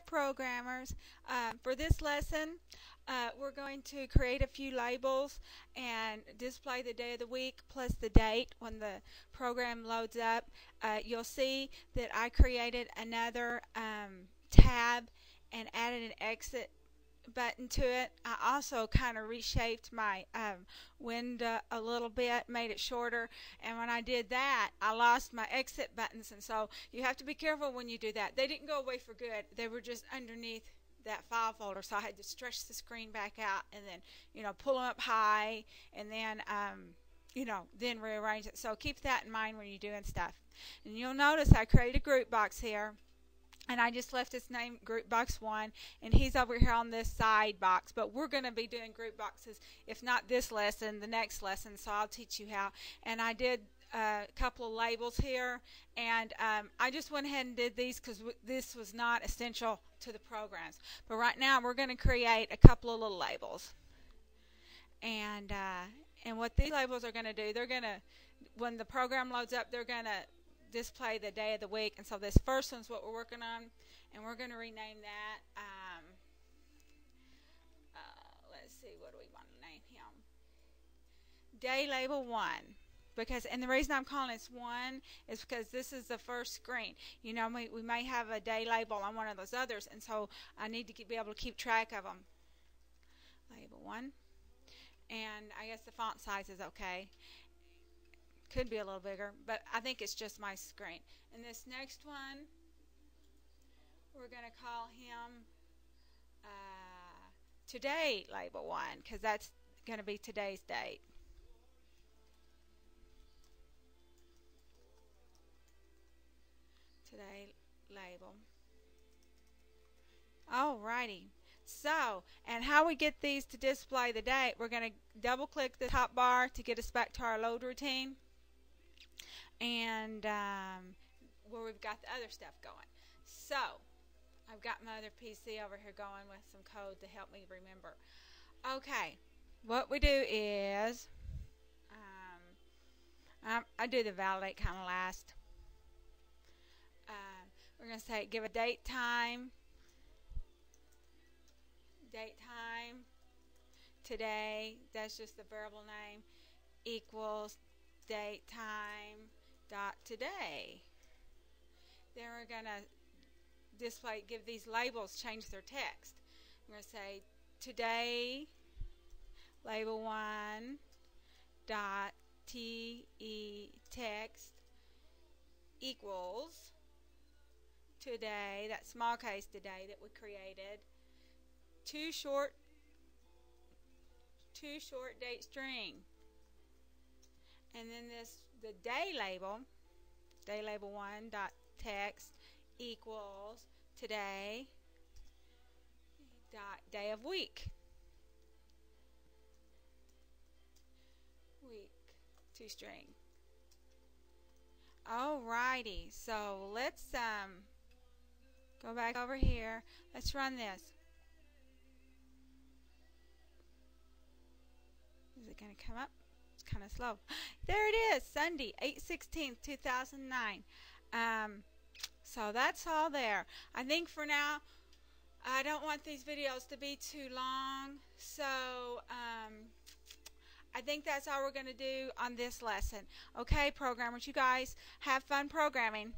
programmers. For this lesson, we're going to create a few labels and display the day of the week plus the date when the program loads up. You'll see that I created another tab and added an exit button to it. I also kind of reshaped my window a little bit, made it shorter, and when I did that I lost my exit buttons, and so you have to be careful when you do that. They didn't go away for good, they were just underneath that file folder, so I had to stretch the screen back out and then pull them up high and then then rearrange it. So keep that in mind when you're doing stuff. And you'll notice I created a group box here, and I just left its name group box 1, and he's over here on this side box. But we're going to be doing group boxes, if not this lesson, the next lesson, so I'll teach you how. And I did a couple of labels here, and I just went ahead and did these because this was not essential to the programs. But right now we're going to create a couple of little labels. And what these labels are going to do, they're going to, when the program loads up, they're going to display the day of the week. And so this first one's what we're working on, and we're going to rename that let's see, what do we want to name him? Day label 1. Because, and the reason I'm calling this 1 is because this is the first screen. We may have a day label on one of those others, and so I need to be able to keep track of them. Label 1, and I guess the font size is okay. Could be a little bigger, but I think it's just my screen. And this next one, we're going to call him Today Label 1, because that's going to be today's date. Today label. Alrighty. So, and how we get these to display the date, we're going to double click the top bar to get us back to our load routine, and where we've got the other stuff going. So I've got my other PC over here going with some code to help me remember. Okay, what we do is I do the validate kind of last. We're going to say give a date time today, that's just the variable name, equals date time dot today. Then we're going to display, give these labels, change their text. We're going to say today label 1 dot te text equals today, that small case today that we created, two short date string, and then the day label 1 dot text equals today dot day of week, 2 string. Alrighty, so let's go back over here. Let's run this. Is it going to come up? It's kind of slow. There it is, Sunday, 8/16/2009. So that's all there. I think for now, I don't want these videos to be too long, so I think that's all we're going to do on this lesson. Okay, programmers, you guys have fun programming.